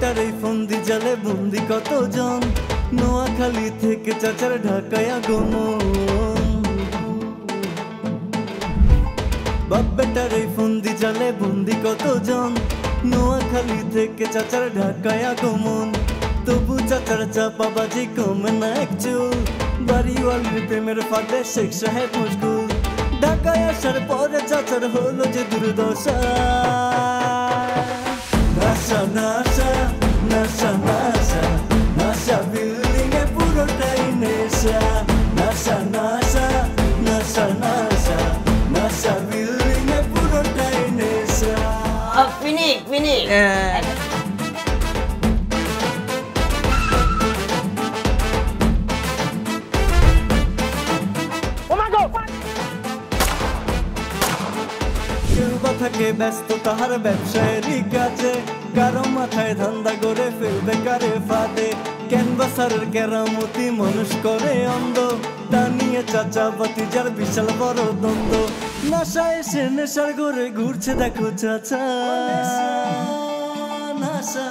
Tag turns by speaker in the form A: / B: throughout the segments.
A: Better এই ফন্দি জালে বন্দি কতজন, নোয়াখালী থেকে চাচার ঢাকায় আগমন। বাপ বেটার এই ফন্দি জালে বন্দি কতজন, নোয়াখালী থেকে চাচার ঢাকায় আগমন। তবু চাচার চাপাবাজি কমে না এক চুল, বাড়িওয়ালির প্রেমের ফাঁদে শেখ সাহেব মুশকুল। ঢাকায় আসার পরে চাচার হলো যে দুর্দশা, নাশা নাশা নাশা নাশা নাশা, বিল্ডিং এ পুরোটাই নেশা। নাশা নাশা নাশা নাশা নাশা, বিল্ডিং এ পুরোটাই নেশা।
B: ফিনিক ফিনিক
A: থাকে ব্যস্ত তাহার ব্যবসায়েরই কাজে, কারো মাথায় ধান্দা গড়ে ফেলবে কারে ফাঁদে। ক্যানভাসারের কেরামতি মানুষ করে অন্ধ, তা নিয়ে চাচা বাতিজার বিশাল বড় দ্বন্দ্ব। নাশা এসে নেশার ঘরে ঘুরছে দেখো চাচা, নাশা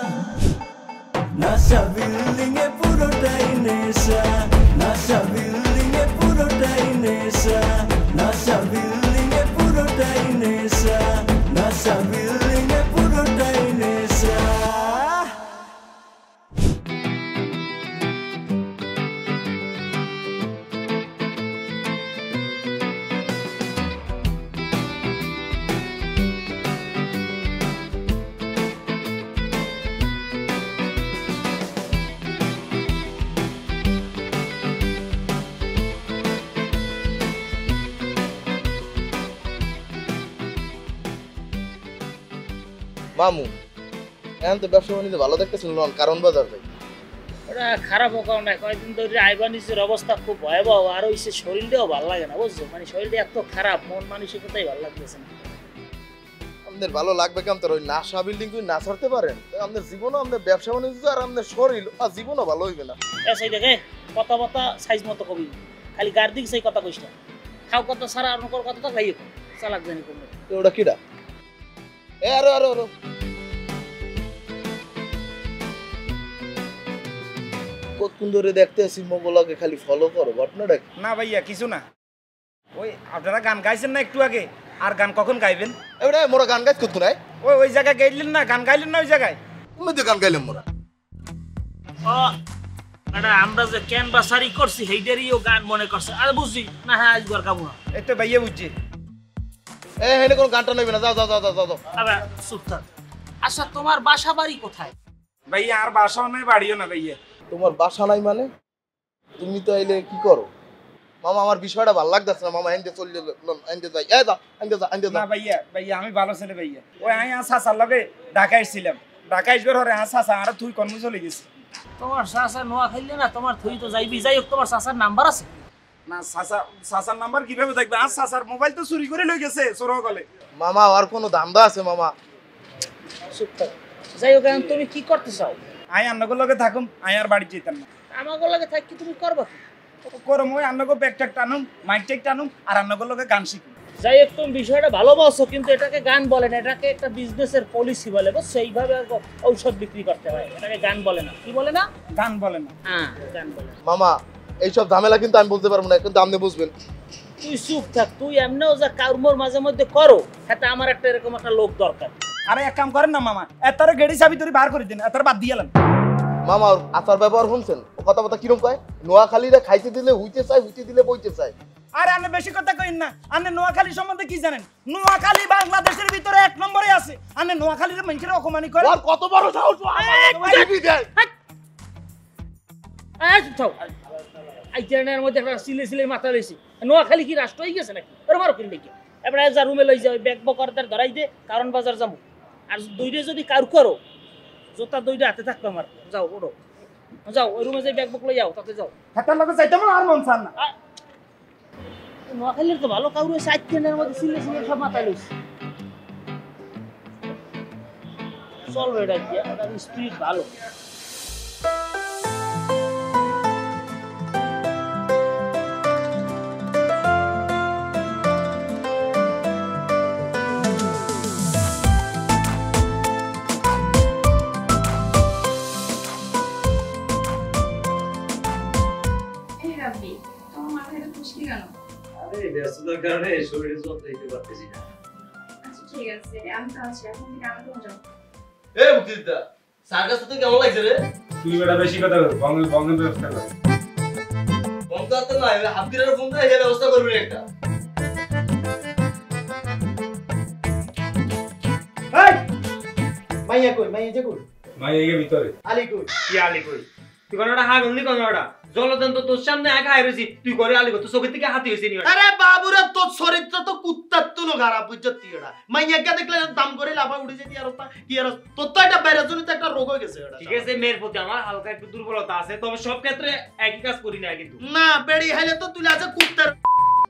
A: নাশা, বিল্ডিং এ পুরোটাই নেশা। নাশা বিল্ডিং এ পুরোটাই নেশা। নাশা বিল্ডিং এ পুরোটাই নেশা। নাশা বিল্ডিং এ পুরোটাই নেশা।
C: মামু এখন তো ব্যবসা বাণিজ্য ভালো দেখতেছিল না, কারণ বাজার ভাই
B: ওটা খারাপ হোক না, কয়েকদিন ধরে আইবানিজের অবস্থা খুব ভয়াবহ, আর ওই শরীরটাও ভালো লাগে না বুঝছো, মানে শরীরটা এত খারাপ, মন মানসিকতাই ভালো লাগতেছে না।
C: আমাদের ভালো লাগবে কেমন তোর ওই নাশা বিল্ডিং তুই না ছাড়তে পারেন, আমাদের জীবনও আমাদের ব্যবসা বাণিজ্য আর আমাদের শরীর আর জীবনও ভালো হইবে না।
B: সেই দেখে কথা বতা সাইজ মতো কবি, খালি গার দিক সেই কথা কইস না, খাও কথা সারা আর নকর কথা তো গাইয়ে চালাক জানি করবে।
C: ওটা কিডা? এ আরো আরো আরো কতক্ষণ ধরে দেখতে আসি মোবাইলকে খালি ফলো করো, ঘটনাটা
D: না ভাইয়া কিছু না, ওই আপনারা গান গাইছেন না একটু আগে, আর গান কখন গাইবেন?
C: এবারে মোরা গান গাইছ কত নাই,
D: ওই জায়গায় গাইলেন না, গান গাইলেন না ওই জায়গায়?
C: তুমি তো গান গাইলাম মোরা।
B: আমরা যে ক্যানভাসারি করছি সেইটারইও গান মনে করছে, আর বুঝছি না হ্যাঁ আজ ঘর কাবু না,
D: এই তো ভাইয়া বুঝছি।
C: এ হেনে কোন গানটা নেবে না, যাও যাও যাও যাও যাও।
B: আবার চুপ থাক। আচ্ছা তোমার বাসা বাড়ি কোথায়?
D: ভাইয়া আর বাসাও নাই বাড়িও না ভাইয়া।
C: তোমার বাসা নাই মানে তুমি তো আইলে কি করো? মামা আমার বিষয়টা ভালো লাগতেছে না, মামা এনতে চলে এনতে যাই, এ যা এনতে যা এনতে যা।
D: না ভাইয়া আমি ভালো ছেলে ভাইয়া, ওই আমি চাচার লগে ঢাকা আসছিলাম, ঢাকা আসবার হরে চাচা আর তুই কর্ম চলে গেছি।
B: তোমার চাচা নোয়া খাইলে না, তোমার থুই তো যাইবি, যাই হোক তোমার চাচার নাম্বার আছে?
D: না চাচার নাম্বার কিভাবে থাকবে, আর চাচার মোবাইল তো চুরি করে লই গেছে চোর গলে।
C: মামা আর কোনো ধান্দা আছে মামা?
B: চুপ থাক। যাই হোক এখন তুমি কি করতে চাও?
D: আই আন্নগর লগে থাকুম, আই আর বাড়ি যেতাম না।
B: আমাকে লাগে থাকি তুমি করবা কি?
D: করম ওই আন্নগো ব্যাগ ট্যাগ টানুম, মাইক ট্যাগ টানুম, আর আন্নগর লগে গান শিখুম।
B: যাই হোক তুমি বিষয়টা ভালোবাসো, কিন্তু এটাকে গান বলে না, এটাকে একটা বিজনেসের পলিসি বলে, বুঝছো? এইভাবে ঔষধ বিক্রি করতে হয়, এটাকে গান বলে না। কি বলে না?
D: গান বলে না।
B: হ্যাঁ গান বলে না।
C: মামা এইসব ঝামেলা কিন্তু আমি বলতে পারবো না, কিন্তু আপনি বুঝবেন।
B: তুই চুপ থাক, তুই এমনিও যা কারমোর মাঝে মধ্যে করো, হাতে আমার একটা এরকম একটা লোক দরকার।
D: আরে এক কাম করেন না মামা, এতারে গেড়ি চাবি তোরে বার করে দিন, এতারে বাদ দিয়ালেন।
C: মামা আচার ব্যবহার শুনছেন, ও কথা কথা কিরম কয়, নোয়াখালীরা খাইতে দিলে হইতে চায়, হইতে দিলে বইতে চায়।
D: আরে আপনি বেশি কথা কইন না, আপনি নোয়াখালী সম্বন্ধে কি জানেন? নোয়াখালী বাংলাদেশের ভিতরে 1 নম্বরে আছে, আপনি নোয়াখালীর মানুষের অপমানি করেন।
C: আর কত বড় সাহস টিভি দেয়।
B: আইটেনের মধ্যে একটা সিলে মাথা লইছি, নোয়াখালী কি রাষ্ট্র হয়ে গেছে নাকি? ওর মারো কিনলে কি? এবার যা রুমে লই যাও, ব্যাগ বকরদার ধরাই দে, কারণ বাজার যাবো। আর দুইটা যদি কার করো, জোতা দুইটা হাতে থাকবে আমার। যাও ওড়ো, যাও ওই রুমে যাই ব্যাগ বক লই যাও, তাতে যাও।
D: হাতার লগে যাইতাম আর মন চান না।
B: নোয়াখালীর তো ভালো কাউরে আছে, আইটেনের মধ্যে সিলে সব মাথা লইছি। চলবে এটা কি, স্পিরিট ভালো।
E: এই ব্যস্ততার কারণে শরীরে যত্ন নিতে পারতেছি না।
F: আচ্ছা ঠিক আছে, আমি তো আছি, এখন থেকে আমি তোমার যাবো।
C: এ মুক্তিদা সার্কাস তো কেমন লাগছে রে?
G: তুই বেটা বেশি কথা বল, বঙ্গের ব্যবস্থা কর।
C: বন্ধ তো না, হাফকিরের ফোন দিয়ে এই ব্যবস্থা করবি একটা।
D: এই মাইয়া কই, মাইয়া যে কই?
G: ভাই এই ভিতরে
D: আলী কই?
E: কি আলি কই? তুই কোনটা হাগলনি কোনটা? জলদন তো তোর সামনে একা আইরছি, তুই করে আলি কই? তোর চোখের থেকে হাতি হইছে নি?
D: আরে বাবুরে তোর চরিত্র তো কুত্তার তুলো খারাপ বুঝছতি এডা। মাইয়াকে দেখলে দাম করে লাফা উঠে যেতি আর কি আর তোর তো একটা বাইরের জন্য তো একটা রোগ হয়ে গেছে এডা।
E: ঠিক আছে, মেয়ের প্রতি আমার হালকা একটু দুর্বলতা আছে, তবে সব ক্ষেত্রে একই কাজ করি না কিন্তু।
D: না বেড়ি হাইলে তো তুই আছে কুত্তার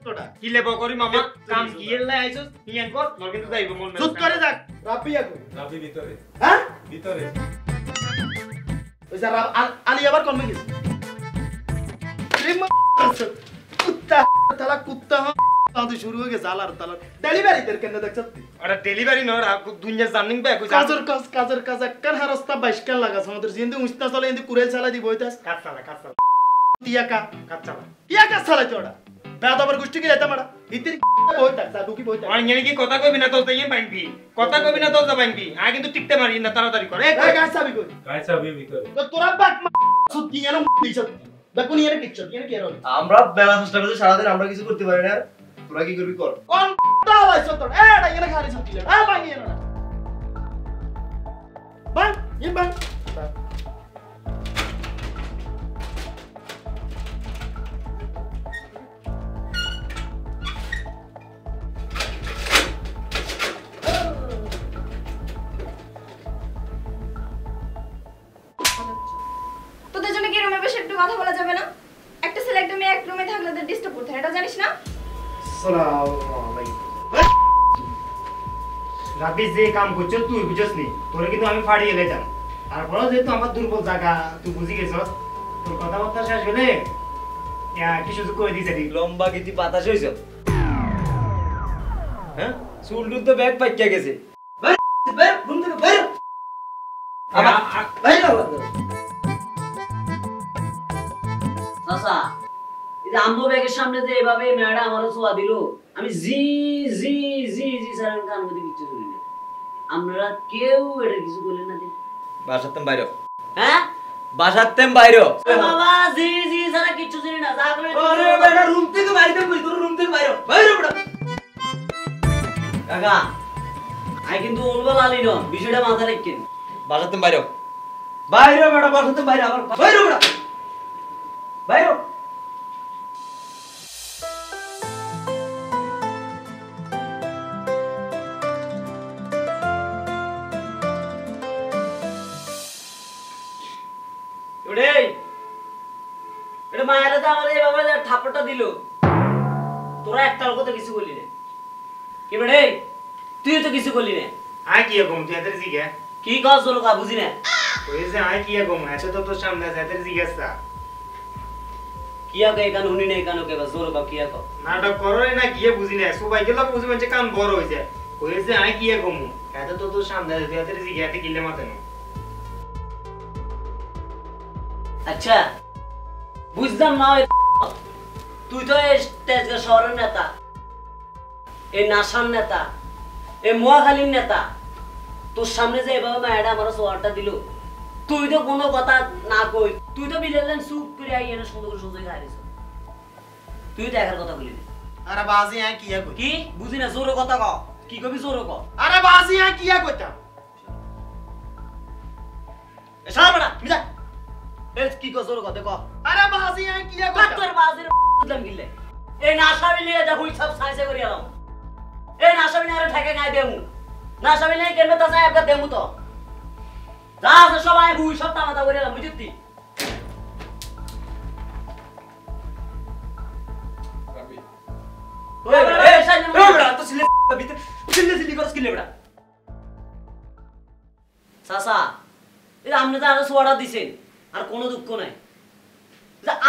D: তোটা।
E: কি লেব করি মামা? কাম কি এলে আইছস? নিয়ান কর, নর কিন্তু যাইব মন মেজাজ।
D: চুপ করে যাক। রাবিয়া কই?
G: রাফি ভিতরে
D: হ্যাঁ?
G: ভিতরে
D: ওই যে আলী আবার কমে গেছে। কুত্তা তালা কুত্তা তাদের শুরু হয়ে গেছে আলার তালার ডেলিভারিদের কেন দেখছ?
E: আরে ডেলিভারি নর দুনিয়া জার্নিং ব্যাক হইছে।
D: কাজের কাজ একখান হারস্তা 22 কান লাগাছ আমাদের জিন্দে উস্তা চলে ইন্দি কুরেল চালা দিব হইতাস
E: কাজ চালা
D: টিয়াকা
E: কাজ চালা।
D: টিয়াকা চালাইতে ওটা বেদাবার গোষ্ঠী কি যাইতা মারা ইতির বইতাস তা ঢুকি বইতাস
E: আর ইয়ানি কি কথা কইবি না, তোর তাই পাইবি কথা কইবি না, তোর যা পাইবি আ কিন্তু টিকতে মারি না, তাড়াতাড়ি কর।
D: এই গাছ চাবি কই
G: গায় চাবি ভিতরে।
D: তো তোরা বাক সুতি এর দিছ দেখুনি এর কিচ্ছু কি এর কি এর
C: আমরা বেলা চেষ্টা করছি সারাদিন, আমরা কিছু করতে পারি না। তোরা কি করবি কর।
D: কোন দাওয়াইছ তোর এডা এর খারি সত্যি এ বাঙ্গি এর না বাং ইন বাং
F: তোদের জন্য কি রুমে বসে একটু কথা বলা যাবে না? একটা ছেলে একটা মেয়ে এক রুমে থাকলে ওদের ডিস্টার্ব করতে হয়, এটা জানিস না?
E: রাবি যে কাম করছো তুই বুঝছ নি, তোরে কিন্তু আমি ফাড়িয়ে লেতাম। তারপরেও যেহেতু আমার দুর্বল জায়গা তুই বুঝি গেছস, তোর কথাবার্তা শেষ হলে কি সুযোগ করে দিছে নি।
H: লম্বা গিতি বাতাস হইছ, হ্যাঁ চুলটুর তো ব্যাগ পাইকা গেছে।
C: ঘুম থেকে বাইরে
I: চাচা, এই যে আম্বো ব্যাগের সামনে যে এভাবে মেয়েটা আমারও ছোঁয়া দিল, আমি জি জি জি জি স্যার কান মধ্যে কিচ্ছু করি না। আপনারা কেউ এটা কিছু বললেন না?
H: বাসাতেম বাইরে,
I: হ্যাঁ
H: বাসাতেম বাইরে।
I: বাবা জি জি স্যার কিচ্ছু জানি না, যা করে
H: আরে বেটা রুম থেকে বাইরে কই, তোর রুম থেকে বাইরে বাইরে বেটা।
I: কাকা আই কিন্তু ওলবাল আলি ন, বিষয়টা মাথায় রাখেন।
H: বাসাতেম বাইরে বাইরে বেটা, বাসাতেম বাইরে আবার বাইরে বেটা বাইরে।
I: এটা মায়েরা তো আমাদের এভাবে থাপ্পড়টা দিল, তোরা একটার কথা কিছু বললি না। কি বেড়ে তুই তো কিছু করলি না।
E: আয় কি কম তুই এদের জিগে
I: কি কাজ হলো কা বুঝি না।
E: কইছে আয় কি কম এসে তো তোর সামনে আছে এদের জিজ্ঞাসা
I: কি আগে এখান হুনি না এখান ওকে বাস জোর বা কি আক
E: নাটক কররে না গিয়ে বুঝি না, সবাই গেল বুঝি মানে কান বড় হইছে। কইছে আয় কি কম এত তো তোর সামনে আছে তুই এদের জিজ্ঞাসা কিলে মাথা না।
I: আচ্ছা বুঝলাম না, তুই তো এই তেজগাঁ শহরের নেতা, এই নাসার নেতা, এই মহাখালীর নেতা, তোর সামনে যে এভাবে মায়েরা আমার সোয়ারটা দিল, তুই তো কোনো কথা না কই, তুই তো বিলেলেন চুপ করে আই এনে সুন্দর করে সোজা খাইছিস, তুই তো একার কথা বলি না।
D: আরে বাজি আই কিয়া কই?
I: কি বুঝি না, জোরে কথা কও, কি কবি জোরে কও।
D: আরে বাজি আই কিয়া কইতাম?
I: এ সারা বড়া মিলা এ কি কও জোরে কথা কও।
D: আরে বাজি আই কিয়া কইতাম?
I: তোর বাজির বুঝলাম গিলে এই নাসাবি নিয়ে দেখো সব সাইজে করি আলাম, এই নাসাবি নিয়ে ঠেকে গায় দেমু, নাসাবি নিয়ে কেমনে তা সাহেব দেমু তো যা আছে সবাই বুই সব তামাতা করে আলাম বুঝতি। ওই এই সাইজে বড়া তো ছিলে ভিতর ছিলে ছিলে করছ কিলে বড়া সাসা এই আমনে তো আরো সোয়াটা দিছেন আর কোনো দুঃখ নাই।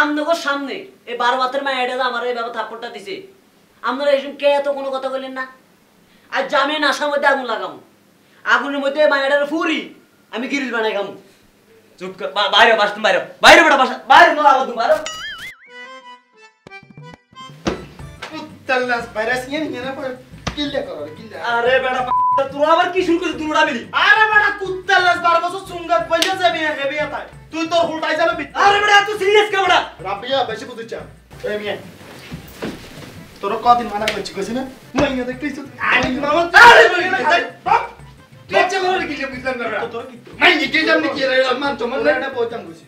I: আমনগর সামনে এই 12 বাতের মায়েরা আমার এইভাবে থাপ্পড়টা দিছে, আপনারা এই কে এত কোনো কথা বললেন না। আর জামে নাশার মধ্যে আগুন লাগাম, আগুনের মধ্যে মায়েরার ফুরি আমি গিরিল বানাই খামু।
H: চুপ কর, বাইরে বাসাতেম বাইরে বাইরে বেটা, বাসা বাইরে নো আবার তুমি বাইরে।
C: কুত্তার লাস ভাইরাস নিয়ে না পড়ে কিল্লা করো কিল্লা
H: আরে বেটা তোরা আবার কি শুরু করেছিস দুটা মিলি
D: আরে বেটা কুত্তার লাস 12 বছর সুঙ্গাত বইলে যাবি না হেবি আতা তুই তোর উল্টাই যাবে
H: আরে বেটা তুই সিরিয়াস কে বেটা
D: রাবিয়া বেশি বুঝছ এই মিয়া তোর কদিন মানা করছি কইছি না মাইয়া দেখতেছ আরে মামা আরে
C: লজ্জা করে কিল্লা বুঝলাম না বেটা
D: তোর কি
C: মাইনি কি জানি কি রে মান তোমার
D: তোর এটা পয়তাম কইছি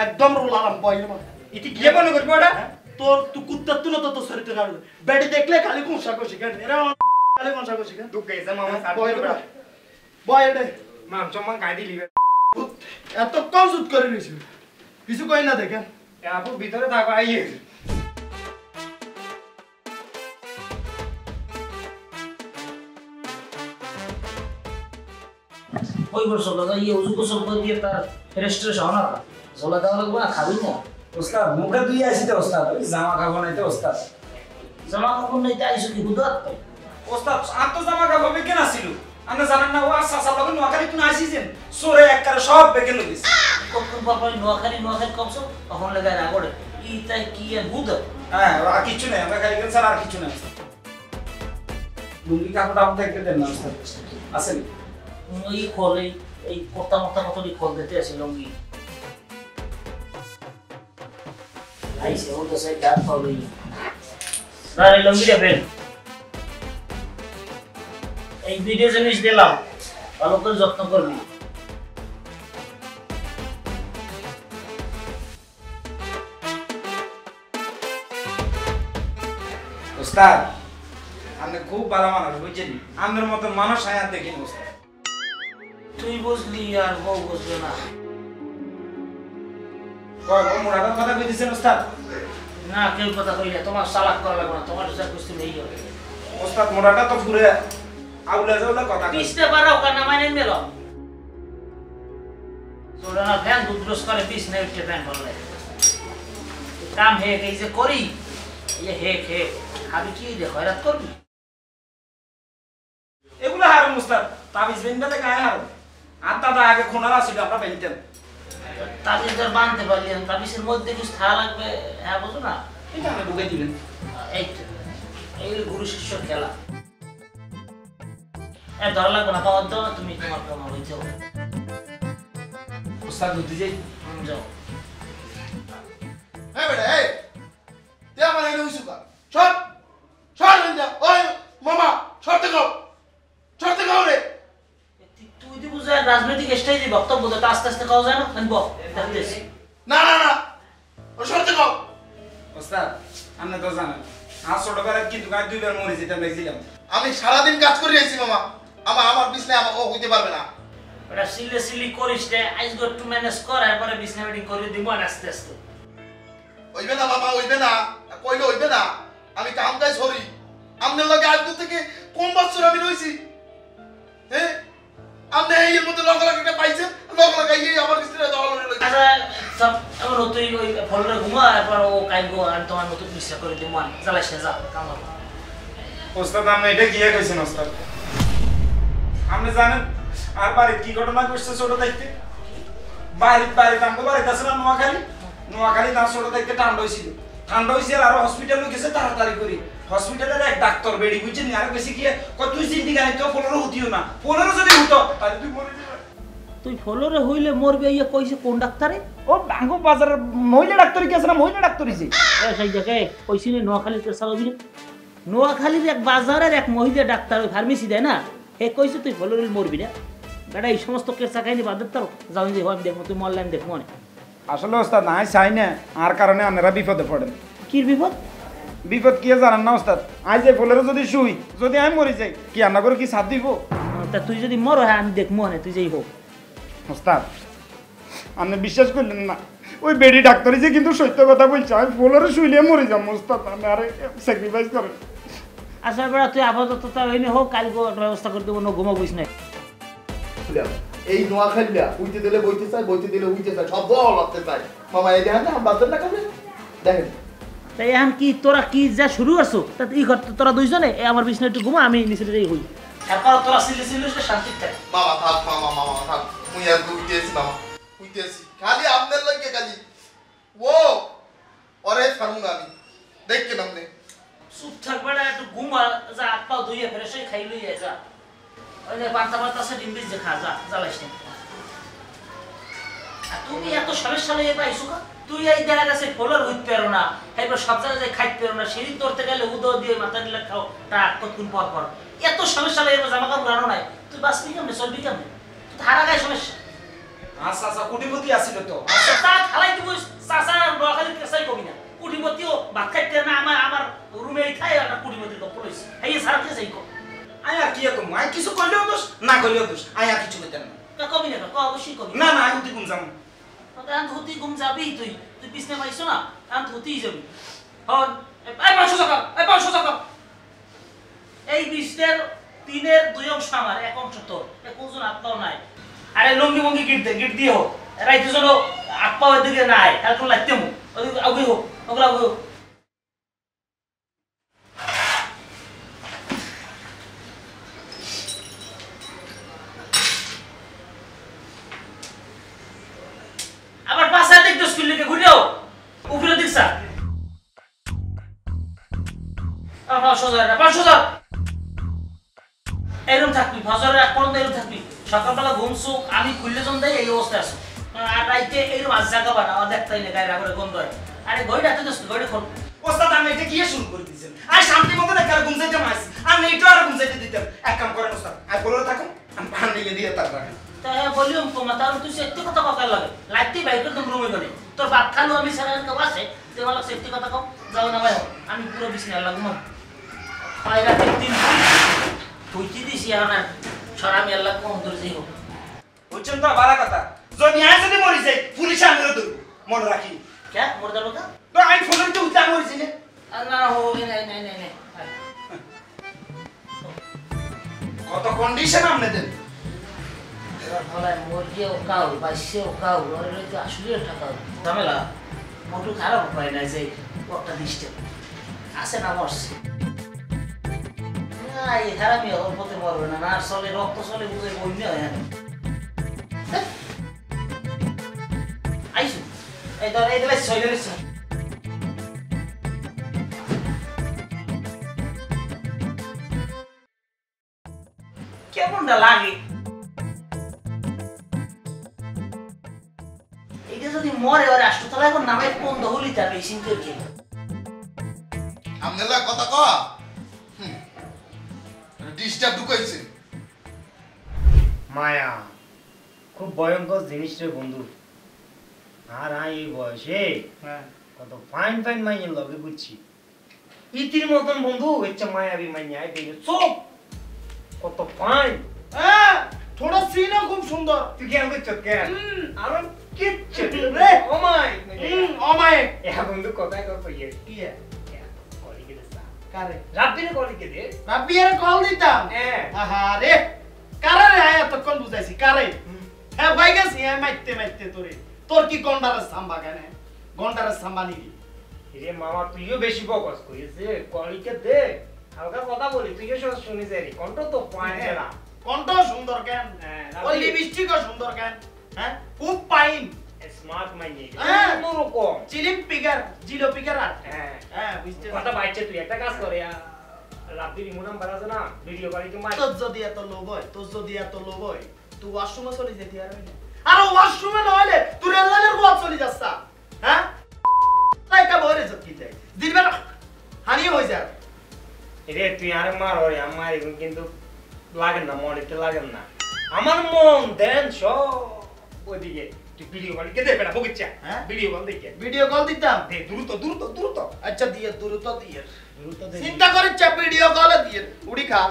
D: একদম রোলালাম বইরে মা
H: ইতি গিয়ে মনে করবি ওটা
D: তোর তুই কুত্তার তুই না তো তোর শরীরে না বেডি দেখলে খালি কোনসা কইছি কেন এরা খালি কোনসা কইছি কেন
E: দুঃখ গেছে মামা সাথে
D: বয় রে
E: মাম চম্মান গাই দিলি
D: এত কম সুদ করে নিছি কিছু কই না দেখেন
E: আপু ভিতরে থাকো আইয়ে
B: ওই গোসল লাগা ইয়ে উজু গোসল করে দিয়ে তার রেস্টুরেন্ট হওয়া না ঝোলা দেওয়া লাগবে না খাবি না
G: ওস্তাদ মুখে দুই আসিতে ওস্তাদ ওই জামা কাপড় নাইতে ওস্তাদ
B: জামা কাপড় নাইতে আইসো কি হুদাত
G: ওস্তাদ আর তো জামা কাপড় বেকেন আসিল আপনি জানেন না ও আশা লগে নোয়াখালী তুই আসিছেন সোরে একবারে সব বেকেন লইস
B: কখন বাপাই নোয়াখালী কমছো তখন লাগায় না করে ই তাই কি আর হুদাত
G: হ্যাঁ আর কিছু নাই আমরা খালি স্যার আর কিছু নাই লুঙ্গি কাপড় আপনি দেখতে দেন না ওস্তাদ আসেন
B: ওই খোল এই কোটা মতা কতটি খোল দিতে আছে লঙ্গি আইসে ও তো সেই ডাক পাবই না রে লঙ্গিটা বেল এই দুইটা জিনিস দিলাম ভালো করে যত্ন করবি
G: ওস্তাদ আপনি খুব ভালো মানুষ বুঝছেন আমাদের মতো মানুষ আয়া দেখিনি ওস্তাদ
B: তুই বুঝলি আর বউ বুঝবে না
G: কয় ও মুরাদের কথা কইতেছেন ওস্তাদ
B: না কেউ কথা কই না তোমার চালাক করা লাগবে না তোমার যা বুঝতে নেই হবে
G: ওস্তাদ মুরাটা তো পুরো আউলা জাউলা কথা কয়
B: পিছতে পারাও কার নামাই নেন দিল তোরা না ফ্যান দুধরস করে পিছ নেই উঠতে ফ্যান বললে কাম হে এই যে করি এই হে হে খাবি কি দে খয়রাত করবি
G: এগুলা হারুন ওস্তাদ তাবিজ বেনতে গায়ে হারুন আর দাদা আগে খোনার আছিল আমরা বেনতেন
B: তাবিজ ধর বানতে পারলেন তাবিজের মধ্যে কিছু থাকা লাগবে হ্যাঁ বুঝো না
G: এটা আপনি ঢুকে দিলেন
B: এই তো এই গুরু শিষ্যর খেলা ধরা লাগবে না পাওয়ার দাও তুমি তোমার কামা হইতে হবে
G: ওস্তাদ বুঝতে যাই
B: যাও
C: এই বেটা এই তুই আমার এনে হইছু কা সর সর না ওই মামা সরতে গাও রে
B: তুই দি বুঝা রাজনৈতিক স্টেজে বক্তব্য দিতে আস্তে আস্তে খাওয়া যায় না আমি বক দেখতেছি
C: না ও সরতে গাও
G: ওস্তাদ আপনি তো জানেন আর ছোটবেলায় কিন্তু গায়ে দুইবার মরে যেতাম দেখছিলাম
C: আমি সারাদিন কাজ করে আইছি মামা আমার বিছনায় আমাকে হইতে পারবে না
B: ওটা সিলি করিস রে আইজ গট টু ম্যানেজ কর এরপরে বিছনা বেডিং করে দিব আস্তে আস্তে
C: হইবে না মামা হইবে না কইলে হইবে না আমি কাম কাজ করি আমনের লগে আজ থেকে কোন বছর আমি রইছি হ্যাঁ আমনে এর মধ্যে লগ একটা পাইছেন লগ লাগাইয়ে আমার বিছনায় দাও লগে
B: আচ্ছা সব এমন তুই ওই ফলরে ঘুমা এরপর ও কাইগো আর তোমার মতো বিশ্বাস করে দিব মান জ্বালাইস না যা কাম কর
G: ওস্তাদ আপনি এটা কি কইছেন ওস্তাদ আপনি জানেন আর বাড়িতে কি ঘটনা ঘটছে ছোট থাকতে বাড়িতে আমগো বাড়িতে আছে না নোয়াখালী তার ছোট থাকতে ঠান্ডা হয়েছিল আর হসপিটালে গেছে তাড়াতাড়ি করে হসপিটালের এক ডাক্তার বেড়ি বুঝছেন আর বেশি গিয়ে তুই চিন্তি গাড়ি তো 15 হতিও না 15 যদি হতো তাহলে তুই মরে যাবে
B: তুই ফলরে হইলে মরবে ইয়া কইছে কোন ডাক্তারে
G: ও বাঙ্গো বাজারের মহিলা ডাক্তার কি আছে না মহিলা ডাক্তার হইছে
B: সেই জায়গায় কইছিনি নোয়াখালীতে চালাবি না নোয়াখালীর এক বাজারের এক মহিলা ডাক্তার ওই ফার্মেসি দেয় না হে কইছে তুই ফলরে মরবি না বেটা এই সমস্ত কেসা খাইনি বাদ দাও যাও যে আমি দেখবো তুই মরলাম দেখবো মনে
G: আসলে ওস্তাদ নাই চাই না আর কারণে আপনারা বিপদে পড়েন
B: কি বিপদ
G: কি জানেন না ওস্তাদ আজ যে ফলের যদি শুই যদি আমি মরে যাই কি রান্না করে কি সাথ দিব
B: তা তুই যদি মর হ্যাঁ আমি দেখবো মনে তুই যেই হোক
G: ওস্তাদ আপনি বিশ্বাস করলেন না ওই বেডি ডাক্তারই যে কিন্তু সত্য কথা বলছে আমি ফলের শুইলে মরে যাবো ওস্তাদ আমি আরে স্যাক্রিফাইস করেন
B: আসার বেড়া তুই আপাতত তা হইনি হোক কাল ব্যবস্থা করে দেবো ঘুমো বুঝ নাই
C: এই নোয়াখালীরা উইতে দিলে বইতে চাই বইতে দিলে উইতে চাই সব দল লাগতে চাই মামা এই দেখেন না বাজার না কামে দেখেন
B: তাই এখন কি তোরা কি যা শুরু করছো তা ই কর তোরা দুইজনে আমার বিছনা একটু ঘুমা আমি নিচে যাই হই তারপর তোরা সিলে শান্তি থাক
C: মামা থাক মামা থাক মুই আর উইতেছি মামা উইতেছি খালি আপনার লাগে খালি ও ওরে ছাড়ুন আমি দেখকে নামনে
B: চুপ থাকবে না একটু ঘুমা যা হাত পাও ধুইয়ে ফ্রেশ হয়ে খাই লইয়ে যা ওই যে পান্তা পান্তা আছে ডিম বীজ যে খা যা জ্বালাইস না তুমি এত সমস্যা লইয়ে পাইছো কা তুই এই দেখা গেছে ফলোর হইতে পারো না এবার সব জায়গায় খাইতে পারো না সিঁড়ি ধরতে গেলে উদো দিয়ে মাথা দিলে খাও টাক কতক্ষণ পর পর এত সমস্যা লইয়ে জামা কাপড় আনো নাই তুই বাঁচবি কেমনে চলবি কেমনে তুই হারা গায়ে সমস্যা
G: আচ্ছা আচ্ছা কোটিপতি আসিল তো
B: আচ্ছা তা খালাই দিব চাচা নোয়াখালী কেসাই কবি না কুটিপতিও ভাত খাইতে না আমার রুমে খাই আর কুটিপতির গপ্প লইছে এই সারা কেসাই কো
G: আয়া কি কম আই কিছু কইলেও দোষ না কইলেও দোষ আয়া কিছু কইতেন না
B: তা কবি না ক অবশ্যই কবি
G: না না আমি তুই ঘুম যাম
B: আন ধুতি ঘুম যাবি তুই পিছনে পাইছো না আন ধুতিই যাবি হন এই 500 টাকা এই বিষ্ণের 3-এর 2 অংশ আমার 1 অংশ তোর কোজন আত্মাও নাই আরে লঙ্গি মঙ্গি গিট দিও রাইতে জন্য আত্মাও এদিকে নাই আর কোন লাগতে মু ওই আগে হোক ওগুলা আগে হোক আবার পাশে দেখতো স্কুল লিখে ঘুরেও উপরে দেখছা 500 এরকম থাকবি ফজরের এক পর্যন্ত এরকম থাকবি সকালবেলা ঘুমছু আমি খুললে জন দেয় এই অবস্থায় আছো আর রাইতে এইরকম আজ জায়গা বানা দেখতাই না গায়ে রাগরে গন্ধ হয় আরে ঘড়ি রাতে তো ঘড়ি খোল
G: ওস্তাদ আমি এটা কি শুরু করে দিয়েছেন আর শান্তি মতো না ঘুম যাইতে মাস আমি একটু আর ঘুম যাইতে দিতাম এক কাম করেন ওস্তাদ আর বলে থাকুন আমি পান নিয়ে দিয়ে তার রাখেন
B: তাই বলিও তোমার তার তুই একটু কথা কথা লাগে লাইতে বাইরে তুমি রুমে গনে তোর বাপ খালো আমি সারা কেউ আছে যে বলা একটু কথা কম যাও না ভাই আমি পুরো বিছনা লাগবো হয় রাতে 3 তুইটি দিছি আমার ছড়া মেল লাগবো অন্তর যাইব
G: বুঝছেন তো ভালো কথা যদি আজ যদি মরি যাই পুলিশ আনলো তো মনে রাখি
B: কে মোর দালো কা
G: তো আমি ফোন তো উঠা মরিছি না
B: না হো নাই
C: কত কন্ডিশন আপনি দেন
B: এবার ভালাই মুরগিও কাউ বাইশেও কাউ ওরে তো আসলে টাকা ঝামেলা মোটু খারাপ পায় না যে একটা দিশতে আছে না মরছে না এই হারামি ওর পথে মরবে না আর চলে রক্ত চলে বুঝে বই না আইসু এই ধর এই দিলে ছয় দিলে কেমনটা লাগে এটা যদি মরে ওর রাষ্ট্রতলায় এখন নামে কোন দহলি তার এই চিন্তা কি
C: আপনারা কথা কয়া ডিস্টার্ব ঢুকাইছে
E: মায়া খুব ভয়ঙ্কর জিনিস রে বন্ধু আর এই বয়সে কত ফাইন ফাইন মাইয়ের লগে বুঝছি ইতির মতন বন্ধু হচ্ছে মায়াবী মাইয়া দেখে চোখ কত ফাইন
D: থোড়া সিনও খুব সুন্দর
E: তুই কেন করছো কেন আমার কিচ্ছু রে
D: অমায়
E: এখন বন্ধু কথাই কর পাইয়ে
D: কি
E: কলি কে দা
D: কারে
E: রাব্বিরে কলি কে দে
D: রাব্বিরে কল দিতাম আহা রে কারে রে আয়া তখন বুঝাইছি কারে হ্যাঁ ভাই গেছি মাইতে তোরে তোর কি গন্ডারের সাম্বা কেন গন্ডারের সাম্বা নিবি
E: রে মামা তুইও বেশি ফোকাস করিস কলি কে দে হালকা কথা বলি তুইও সব শুনিস রে কণ্ঠ তো পায় না
D: কণ্ঠ সুন্দর কেন ওই লিপস্টিকও সুন্দর কেন হ্যাঁ খুব পাইন
E: স্মার্ট মাইনি
D: রকম চিলিপ পিগার জিলো পিগার হ্যাঁ বুঝতে
E: কথা বাইছে তুই একটা কাজ করে রাব্বি রিমোট নাম্বার আছে না ভিডিও কল কি মার
D: তোর যদি এত লোভ হয় তুই ওয়াশরুমে চলে যেতে আর না আর ওয়াশরুমে না হলে তুই রেললাইনের গোয়া চলে যাচ্ছা হ্যাঁ লাইকা বরে যত কি যায় দিনবেলা হানি হয়ে যায়
E: রে তুই আর মার ওরে আমার এখন কিন্তু লাগে না মরিতে লাগে না আমার মন দেন সব ওইদিকে তুই ভিডিও কল কে দে বেটা বকিচ্ছা
D: হ্যাঁ
E: ভিডিও কল দেখে
D: ভিডিও কল দিতাম
E: দে দ্রুত
D: আচ্ছা দিয়ে দ্রুত দে চিন্তা করে চাপ ভিডিও কল দিয়ে উড়ি খা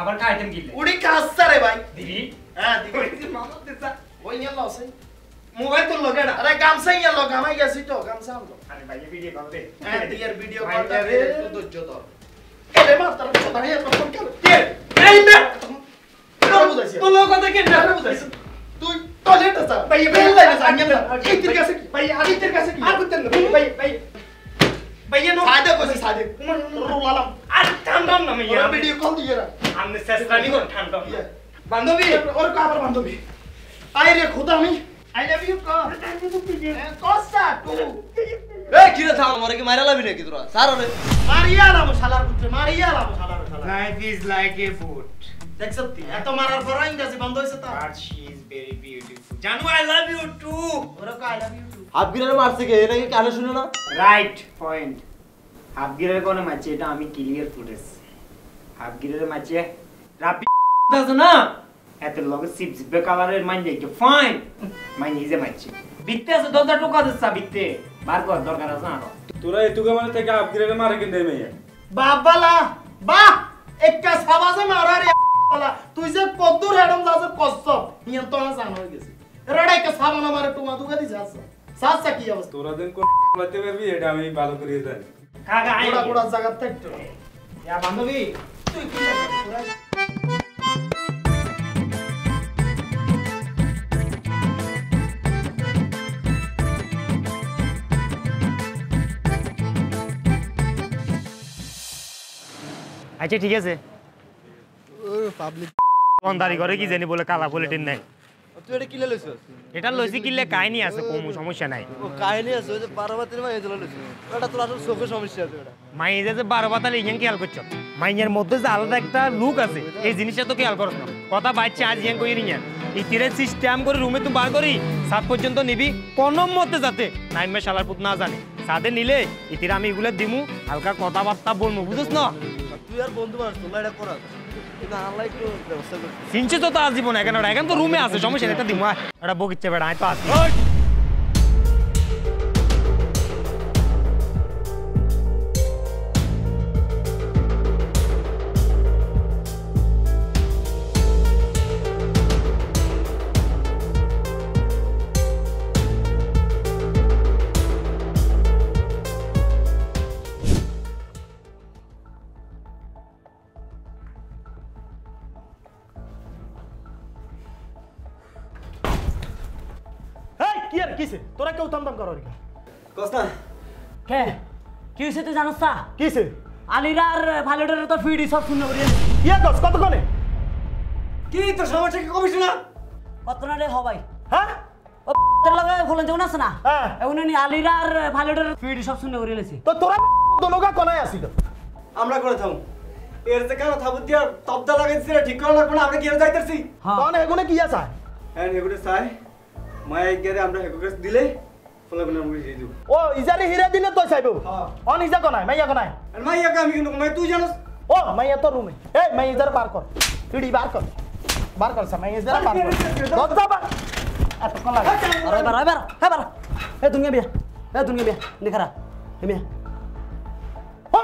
E: আবার কা আইটেম গিলে
D: উড়ি খা আসছে রে ভাই
E: দিদি
D: হ্যাঁ দিদি
E: মামা দেতা
D: ওই নিয়ে লসে
E: মোবাইল তো লগে না
D: আরে গামছা ইয়া লগ আমাই গেছি তো গামছা আনলো
E: আরে ভাই ভিডিও কল দে
D: হ্যাঁ দিয়ার ভিডিও কল দে একটু ধৈর্য ধর এরে মা তার কথা ভাই তখন কেন কে এই না তো লোক কথা কে না বুঝাইছ তুই টয়লেট যা ভাই বেল লাগে জানিয়ে না এই তোর কাছে কি ভাই আদি তোর কাছে কি আর করতেন না ভাই নো সাদে কইছি সাদে রোলালাম আর ঠান্ডা না আমি ভিডিও কল দিয়ে রা আমনে চেষ্টা নি কোন ঠান্ডা বান্ধবী ওর কাপড় বান্ধবী আই রে খোদা আমি I love you kosha two
H: এই কি রে থাম আমারে কি মাইরা লাবি নাকি তোরা স্যার রে
D: মারিয়া লাম শালার পুত্র মারিয়া লাম শালার শালা
E: life is like a food
D: দেখছতি এত মারার পর ইংরেজি বন্ধ হইছে তা
E: but she is very beautiful জানু আই লাভ ইউ টু
D: ওরা কো আই লাভ ইউ টু
H: আবগিরে মারছে কে নাকি কানে শুনে না
E: রাইট পয়েন্ট হাফগিরের কোন ম্যাচে এটা আমি ক্লিয়ার ফুটেজ হাফগিরের ম্যাচে রাপি দাও না এত লগে সিপজিবে কালারের মাইন দেখে ফাইন মাইন ইজে ম্যাচে বিতে আছে দরজা টোকা দিছা বিতে বার কর দরকার আছে না
G: তোরা এটুকু মানে থেকে আপগ্রেড মারে কিনে মেয়ে
D: বাবালা বাহ একটা সাবাজে মারা রে বালা তুই যে কদ্দুর হেডম দাস কসব নিয়ম তো না জানা হয়ে গেছে রেডা একটা সাবানা মারে টুমা দুগা দিছ সাসা কি অবস্থা
G: তোরা দিন কোন বলতে পারবি এটা আমি ভালো করে জানি
E: কাকা আই
D: গোড়া গোড়া জায়গা থাকতো ইয়া বান্ধবী তুই কি তোরা
E: আচ্ছা ঠিক আছে
H: পাবলিক
E: বন্দারি করে কি জানি বলে কালা বুলেটিন নাই
H: তুই এটা কিলে লইছস
E: এটা লইছি কিলে কাহিনী আছে কম সমস্যা নাই
H: ও কাহিনী আছে ওই যে 12 বাতির মাই এজলা লইছস এটা তোর আসল চোখের সমস্যা আছে এটা
E: মাইজে যে 12 বাতালে ইয়াং খেয়াল করছ মাইয়ের মধ্যে যে আলাদা একটা লুক আছে এই জিনিসটা তো খেয়াল করছ না কথা বাইচ্ছে আজ ইয়াং কইরি না ইতিরে সিস্টেম করে রুমে তুই বার করি সাত পর্যন্ত নিবি কোন মতে যাতে নাইমে শালার পুত না জানে সাদে নিলে ইতিরে আমি এগুলা দিমু হালকা কথাবার্তা বলমু বুঝছ না
H: তুই আর বন্ধু মারছ তোলা এটা করা কিন্তু আল্লাহ একটু ব্যবস্থা কর
E: সিনচে তো আজ জীবন এখন তো রুমে আছে সমস্যা নেই এটা দিমু এটা বকিচ্ছে বেড়া আমি তো আসি
D: এই কি আর কিছে তোরা কেউ থামথাম করো রে
H: কস্তা
I: কে কি হয়েছে তুই জানোস তা
D: কিছে
I: আলিরার ভালোটার তো ফিডি সব শুনে করিয়ে
D: ইয়া কস কতক্ষণে
H: কি তোর সমস্যা কি কমিস না
I: কত না রে হবাই
D: হ্যাঁ
I: ও তোর লগে ফোন যেমন আছে না
D: হ্যাঁ
I: এখন নি আলিরার ভালোটার ফিডি সব শুনে করিয়ে লেছি
D: তো তোরা দোনোগা কোনায় আসিল
H: আমরা করে থাম এর যে কেন থাবুত দিয়া তবদা লাগাইছিস ঠিক করা লাগবে না আমরা কি যাইতাছি
I: হ্যাঁ
D: তখন এগুনে কি আছে
H: হ্যাঁ এগুলো চাই মায়া গেলে আমরা হেগুকে দিলে ফলে বলে আমরা দিয়ে দেব
D: ও ইজারে হিরে দিনে তো চাইবো অন ইজা কোনায় মাইয়া কোনায়
H: আর মাইয়াকে আমি কিন্তু তুই জানোস
D: ও মাইয়া তো রুমে এই মাইয়া ইজারে বার কর পিড়ি বার কর সা মাইয়া ইজারে বার কর দরজা বার এত কোন লাগে
I: আরে এবার এ দুনিয়া বিয়া দেখারা এ মিয়া
D: ও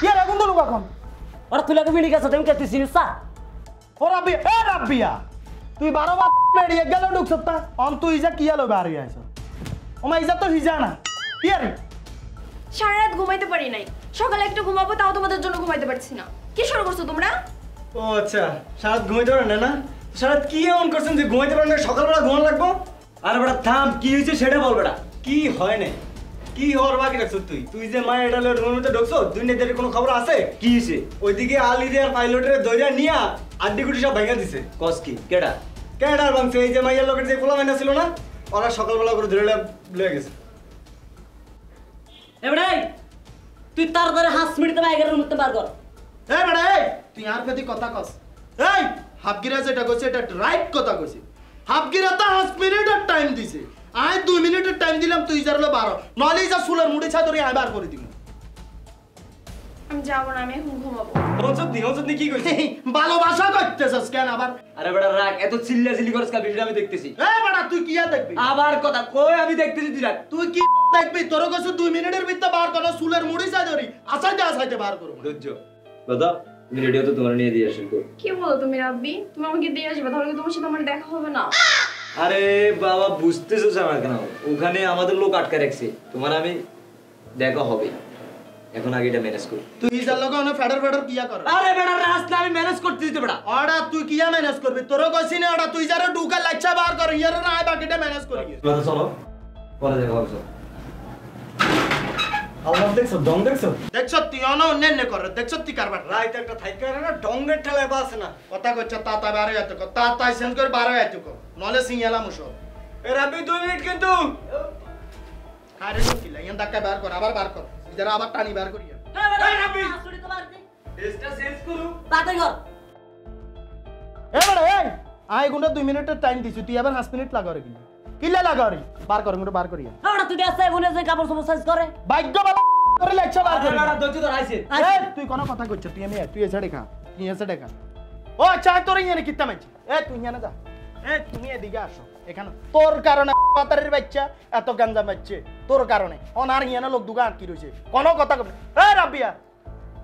D: ইয়া রাগুন দলু কখন
I: ওরা তুই লাগে মিনি গেছ তুমি কে তুই চিনিস তা
D: ও রাব্বি এ রাব্বিয়া তুই 12 বার মেডিয়ে গেল ঢুকছত তা অন তুই ইজা কি আলো বার আইছ ও মা ইজা তো হিজা না কি আরে
F: সারা রাত ঘুমাইতে পারি নাই সকালে একটু ঘুমাবো তাও তোমাদের জন্য ঘুমাইতে পারছি না কি শুরু করছো তোমরা
H: ও আচ্ছা সারাত ঘুমাইতে পারেন না সারাত কি এমন করছেন যে ঘুমাইতে পারেন না সকালবেলা ঘুমান লাগবো আর বেটা থাম কি হয়েছে সেটা বল বেটা কি হয় না কি হওয়ার বাকি রাখছ তুই যে মায়ের এটা রুমের মধ্যে ঢুকছো দুনিয়াদের কোনো খবর আছে কি হয়েছে ওইদিকে আলিরে আর পাইলটের দইরা নিয়া আড্ডি গুটি সব ভেঙে দিছে কস কি কেডার ভাঙছে এই যে মাইয়ার লোকের যে পোলা মাইনা ছিল না ওরা সকালবেলা করে ধরে লয়ে গেছে
I: এবারে তুই তাড়াতাড়ি 5 মিনিটে বাইকের রুম থেকে বার কর
D: এই বেটা এই তুই আর প্রতি কথা কস এই হাফগিরা যেটা কইছে এটা রাইট কথা কইছে হাফগিরা তো 5 মিনিটের টাইম দিছে আই 2 মিনিটের টাইম দিলাম তুই যারলে 12 নলে যা সুলের মুড়ি ছা ধরে আই বার করে দিমু
F: আমি যাব না আমি এখন ঘুমাবো
H: হনসত কি কইছে
D: ভালোবাসা করতেছস কেন আবার
H: আরে বেটা রাখ এত চিল্লাচিল্লি করছ কাল ভিডিও আমি দেখতেছি
D: এই বেটা তুই কি দেখবি
H: আবার কথা কই আমি দেখতেছি তুই রাখ
D: তুই কি দেখবি তোর কাছে 2 মিনিটের ভিতরে বার করো সুলের মুড়ি ছা ধরি আসাইতে বার করব
H: ধৈর্য দাদা আমি রেডিও তো তোমার নিয়ে দিয়ে আসি তো
F: কি বলো তুমি রাব্বি তুমি আমাকে দিয়ে আসবে তাহলে কি তোমার সাথে আমার দেখা হবে না
H: আরে বাবা বুঝতেছো আমার কেন ওখানে আমাদের লোক আটকে রাখছে তোমার আমি দেখা হবে এখন আগে এটা ম্যানেজ কর
D: তুই যার লগে ওনে ফেডার কিয়া কর
H: আরে বেটা রাস্তা আমি ম্যানেজ করতে দিতে বেটা
D: ওড়া তুই কিয়া ম্যানেজ করবি তোর কইছি না ওড়া তুই যারা ঢুকা লাচ্চা বার কর ইয়ার না আই বাকিটা ম্যানেজ করি
H: কথা চলো পরে দেখা হবে
D: আল্লাহ দেখছ ডং দেখছ তুই অন অন্যান্য কর দেখছ তুই কারবার
H: রাইতে একটা থাইকা না ডঙ্গের ঠেলায় বাস না
D: কথা কইছ তা বাইরে যাইতো তা সেন্স করে বাইরে যাইতো নলে সিঙ্গালা মুশো
H: এ রাব্বি 2 মিনিট কিন্তু
D: আরে ঢুকিলা ইয়ান ধাক্কা বার কর আবার বার কর যারা আবার টানি বার করিয়া
I: এই রাব্বি আসুরি তো মারতে
H: টেস্টটা চেঞ্জ করু
I: তাতে কর
D: এ বড় এই আই গুন্ডা 2 মিনিটের টাইম দিছু তুই আবার 5 মিনিট লাগা রে কিল্লা লাগা রে বার কর গুন্ডা বার করিয়া
I: আমরা তুই আসছে বনে যে কাপড় সব সাইজ করে
D: ভাগ্য ভালো করে লেখা বার করে
H: আরে দজ্জু ধর আইছে
D: এই তুই কোন কথা কইছ তুই আমি তুই এসে দেখা তুই এসে দেখা ও আচ্ছা তোর ইয়ানে কিত্তা মাইছি এ তুই ইয়ানে যা এ তুমি এদিকে আসো এখানে তোর কারণে পাতারের বাচ্চা এত গাঞ্জা মারছে তোর কারণে অনার ইয়ানে লোক দুগা আটকি রইছে কোন কথা কই এ রাবিয়া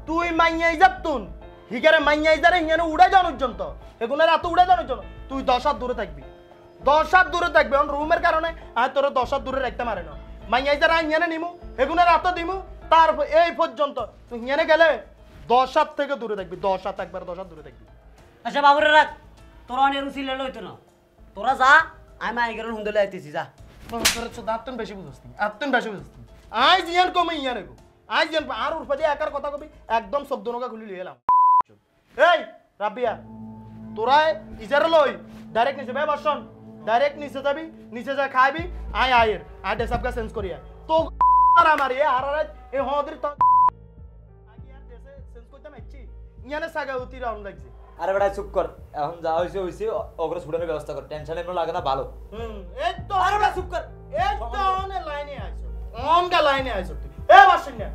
D: তুই মাইয়াই যাতুন হিগারে মাইয়াই যারে ইয়ানে উড়ে যাওয়ার পর্যন্ত এগুলো রাত উড়ে যাওয়ার জন্য তুই 10 হাত দূরে থাকবি 10 হাত দূরে থাকবি অন রুমের কারণে আর তোর 10 হাত দূরে রাখতে পারে না মাইয়াই যারা ইয়ানে নিমু এগুলো রাত দিমু তার এই পর্যন্ত তুই ইয়ানে গেলে 10 হাত থেকে দূরে থাকবি 10 হাত একবার 10 হাত দূরে থাকবি
I: আচ্ছা বাবুরে রাখ তোরা অনেক রুচি লেলো হইতো না তোরা যা আমি আইগের হুন্দলে আইতেছি যা
D: তোর তো দাঁতন বেশি বুঝছিস আত্তন বেশি বুঝছিস আই জিয়ান কমে ইয়ানে গো আই জিয়ান আর উরফা দিয়ে একার কথা কবি একদম শব্দ নকা খুলি লিয়ে এলাম এই রাবিয়া তোরা ইজারে লই ডাইরেক্ট নিচে বে বসন ডাইরেক্ট নিচে যাবি নিচে যা খাইবি আই আয়ের আর ডেসাবকা সেন্স করিয়া তো আর আমার এ আর এ হদির তো আগে আর দেশে সেন্স করতে মাইছি ইয়ানে সাগা উতি রাউন্ড লাগছে
J: আরে বেটা চুপ কর এখন যা হইছে হইছে ওগরে ছুটানোর ব্যবস্থা কর টেনশন এমন লাগে না ভালো
D: এই তো আরে বেটা চুপ কর এই তো অনে লাইনে আইছো অনগা লাইনে আইছো তুই এ বাসিন না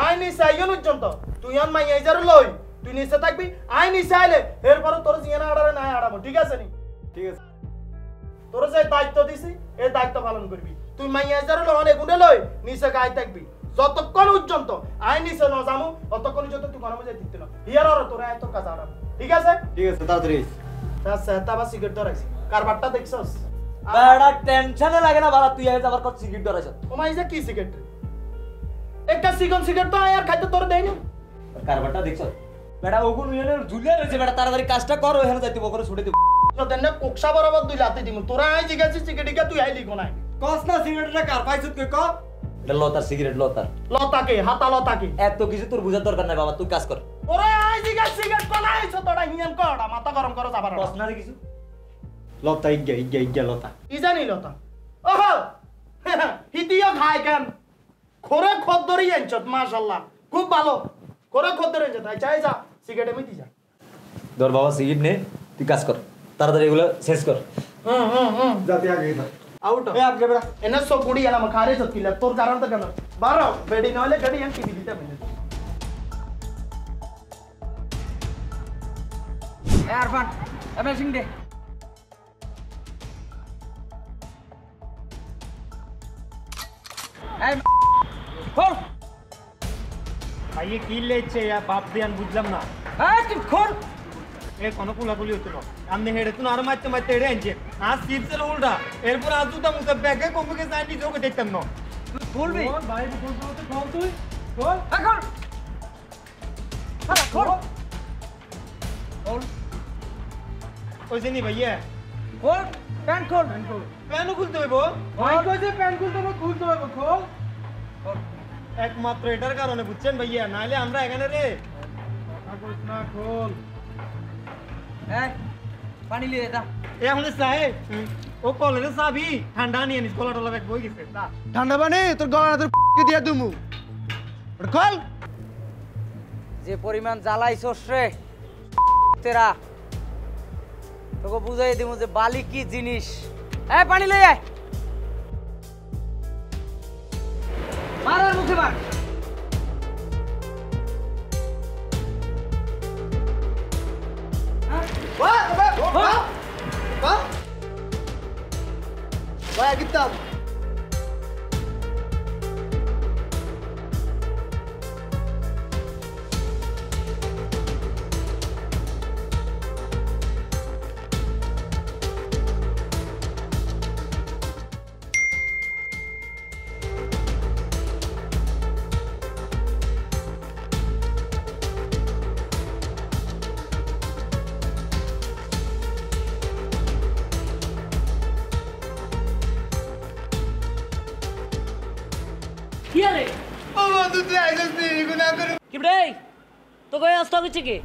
D: আই নি সাইগন পর্যন্ত তুই আন মাই আইজার লই তুই নিচে থাকবি আই নি সাইলে এরপর তোর জিয়ানা আড়ারে না আড়াবো ঠিক আছে নি
J: ঠিক আছে
D: তোর যে দায়িত্ব দিছি এই দায়িত্ব পালন করবি তুই মাই আইজার লই অনেক গুণে লই নিচে গাই থাকবি যতক্ষণ পর্যন্ত আই নিচে ন যামু ততক্ষণ পর্যন্ত তুই গরমে যাই দিতে না হিয়ার আর তোর আয় তোর কাজ আড়াবো ঠিক আছে
J: তাড়াতাড়ি
D: আচ্ছা তাবা সিগারেট ধরাইছি কারবারটা দেখছস
J: বেটা টেনশনে লাগে না ভালো তুই আইজ আবার কত সিগারেট ধরাইছ
D: ও মাইজা কি সিগারেট একটা সিগন সিগারেট তো আয় আর খাইতে তোর দেই না
J: কারবারটা দেখছ বেটা ওগুন উইনে ঝুলে রইছে বেটা তাড়াতাড়ি কাজটা কর ওখানে যাইতে ওগরে ছুটে দিব
D: তো দেন না কোকসা বরাবর দুই লাতে দিমু তোরা আই জিগাছি সিগারেটটা তুই আইলি কোনাই
H: কস না সিগারেটটা কার পাইছত কই ক
J: এটা লতার সিগারেট লতার
D: লতাকে হাতা লতাকে
J: এত কিছু তোর বুঝার দরকার নাই বাবা তুই কাজ কর
D: ওরে আই জিগাছি সিগারেট কোনাই ছো তোরা হিয়ান কড়া মাথা গরম করো যাবার
J: কস না রে কিছু
H: লতা ইজ্ঞা লতা
D: কি জানি লতা ওহো হিদিও খায় কেন খোরে খদ ধরি আনছত মাশাআল্লাহ খুব ভালো খোরে খদ ধরে আনছত চাই যা সিগারেট মিটি যা
J: ধর বাবা সিগারেট নে তুই কাজ কর তাড়াতাড়ি এগুলো শেষ কর
H: যাতে আগে যা
D: আউট
H: এ আপকে বেটা
D: এনে সব গুড়ি এলাম খারে সকিলা তোর কারণ তো কেন বারো বেডি নলে গাড়ি এন টিভি দিতে বলে
B: এ আরফান এমন সিং দে এই খোল
H: ভাই কি লেছে ইয়া বাপ দিয়ান বুঝলাম না
B: এই তুই খোল
H: এ কোন কুলাকুলি হতো না আমনে হেডে তুই আর মারতে মারতে হেডে আনছে আজ চিপসের উল্টা এরপর আজ দুটা মুতে ব্যাগে কম্পিকে যাইনি যোগে দেখতাম না
B: তুই খুলবি
H: ভাই খোল তো খোল তুই খোল
B: খোল খোল খোল
H: ওই জানি ভাইয়া
B: খোল প্যান্ট খোল
H: প্যানও খুলতে হইব ভাই কইছে প্যান খুলতে হবে খোল একমাত্র এটার কারণে বুঝছেন ভাইয়া নাইলে আমরা এখানে রে না খোল
B: এই পানি লিয়ে দা
H: এ আমাদের সাহেব ও কলের চাবি ঠান্ডা নিয়ে নিস গলা টলা ব্যাগ বই গেছে
D: ঠান্ডা পানি তোর গলা তোর দিয়ে দুমু খোল
B: যে পরিমাণ জ্বালাইছস রে তেরা তোকে বুঝাই দিমু যে বালি কি জিনিস এই পানি লই আয় মারার মুখে মার
D: Vai, Gustavo.
I: কি রে
D: ও বন্ধু তুই আইছিস নি গুনাহ করে
I: কি রে তো কই আসতে হচ্ছে কি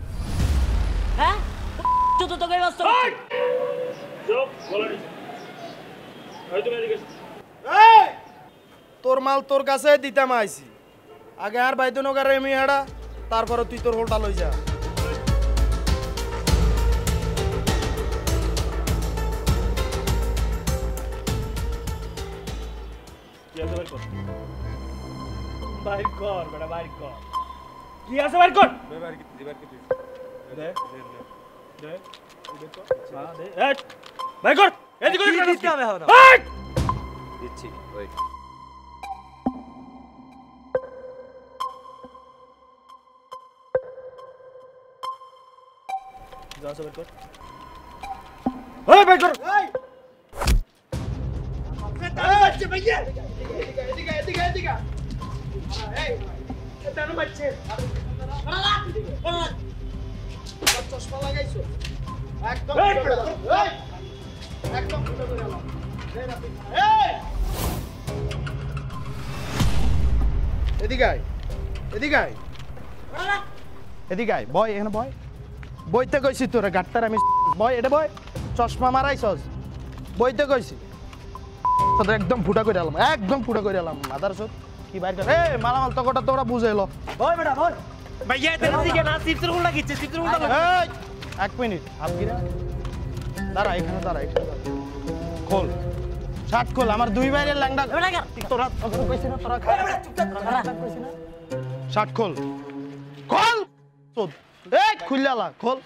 I: হ্যাঁ তো কই আসতে হচ্ছে
D: তোর মাল তোর কাছে দিতাম আইছি আগে আর বাইতো নগারে এমি হাড়া তারপরে তুই তোর হোলটা লই যা
B: বাইর কর বেটা বাইর কর কি আছে বাইর কর বাইর কর এদিকে দিতে হবে এখন
J: দিচ্ছি ওয়েট
B: যা সব কর ওই বাইর কর এই তার বাচ্চা ভাইয়া এদিকে এদিকে এদিকে এই তার বাচ্চা চশমা লাগাইছো একদম এই একদম ফুটো করে গেল এই
D: এদিকে আয় এদিকে আয় এদিকে আয় বয় এখানে বয় বইতে কইছি তোরা গাট্টার আমি বয় এটা বয় চশমা মারাইছস বইতে কইছি তোদের একদম ফুটা করে এলাম একদম ফুটা করে এলাম মাদার সব কি বাইর কর এই মালামাল তো গোটা তোরা বুঝাইলো
B: বয় বেটা বয় ভাইয়া তেল দিকে না সিফটের উল্টা গিচ্ছে সিফটের উল্টা
D: এই এক মিনিট হালগিরা দাঁড়া এখানে দাঁড়া খোল শার্ট খোল আমার দুই বাইরের ল্যাংডা তোরা তখন কইছি না তোরা খায় কইছি না শার্ট খোল খোল এই খুললা খোল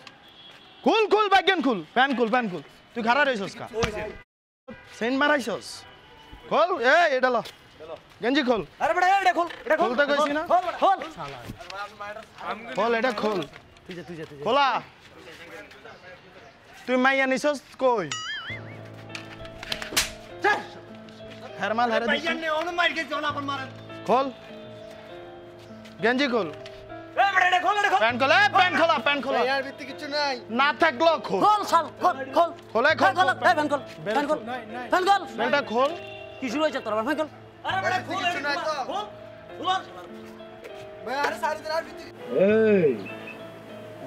D: খুল খুল বাইকেন খুল প্যান খুল তুই খাড়া রইছস কা সেন্ট মারাইছস খোল এই এটা ল গেঞ্জি খোল
J: আরে বেটা এটা খোল
D: খুলতে কইছি না
J: খোল
D: খোল এটা খোল তুই যা খোলা তুই মাইয়া নিছস কই হেরমাল হেরে দিছিস
B: ভাইয়া নে ওনো মার কে জনা আপন মারেন
D: খোল গেঞ্জি খোল
B: এই বেটা এটা খোল
D: প্যান্ট খোল এই প্যান্ট খোলা
C: ইয়ার ভিতরে কিছু নাই
D: না থাকলো খোল
I: খোল শাল খোল খোল
D: খোলে খোল
I: খোল এই ফ্যান খোল ফ্যান খোল ফ্যান খোল
D: বেলটা খোল
I: কি শুরু হয়েছে তোর ফ্যান খোল
B: আরে বেটা খোল
C: কিছু নাই তো
B: খোল খোল
C: ভাই আরে সারি দিন আর ভিতরে
K: এই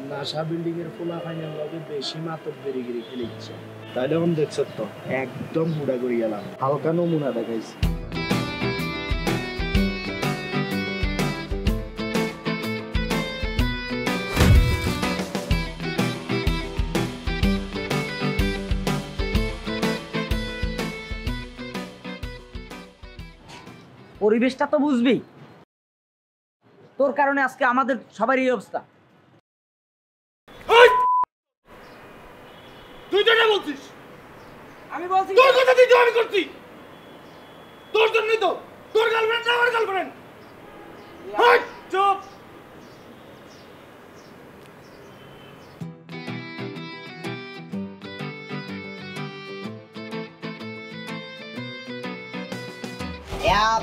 K: নাসা বিল্ডিং এর পোলা ফাইনাল লগে বেশি মাতব বেরিগিরি খেলিচ্ছে তাইলে অন দেখছ তো একদম মুড়া করে গেলাম হালকা নমুনা দেখাইছি
J: পরিবেশটা তো বুঝবি তোর কারণে আজকে আমাদের সবার এই অবস্থা
B: তুই তো না বলছিস
J: আমি বলছি
B: তোর কথা তুই তো আমি করছি তোর জন্যই তো তোর গার্লফ্রেন্ড না আমার গার্লফ্রেন্ড হাট চুপ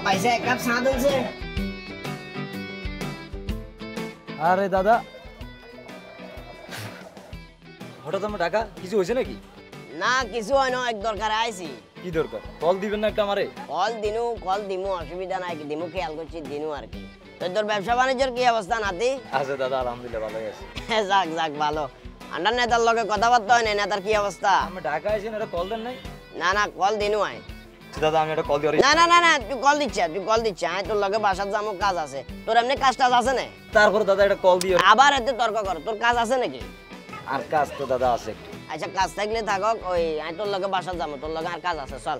I: पैसे कब साधन से
J: আরে দাদা হঠাৎ আমরা ঢাকা কিছু হয়েছে নাকি
I: না কিছু হয় না এক দরকার আইছি
J: কি দরকার কল দিবেন না একটা আমারে
I: কল দিমু অসুবিধা নাই দিমু খেয়াল করছি দিনু আর কি তোর ব্যবসা বাণিজ্যের কি অবস্থা নাতি
J: আছে দাদা আলহামদুলিল্লাহ ভালোই আছে
I: যাক যাক ভালো আন্ডার নেতার লগে কথাবার্তা হয় না নেতার কি অবস্থা
J: আমরা ঢাকা আইছেন এটা কল দেন নাই
I: না কল দিনু আয়
J: দাদা আমি একটা কল দিই
I: না তুই কল দিচ্ছ আয় তোর লগে বাসার যাবো কাজ আছে তোর এমনি কাজ টাজ আছে না
J: তারপর দাদা একটা কল দিও
I: আবার এতে তর্ক কর তোর কাজ আছে নাকি
J: আর কাজ তো দাদা আছে একটু
I: আচ্ছা কাজ থাকলে থাকক ওই আয় তোর লগে বাসার যাবো তোর লগে আর কাজ আছে চল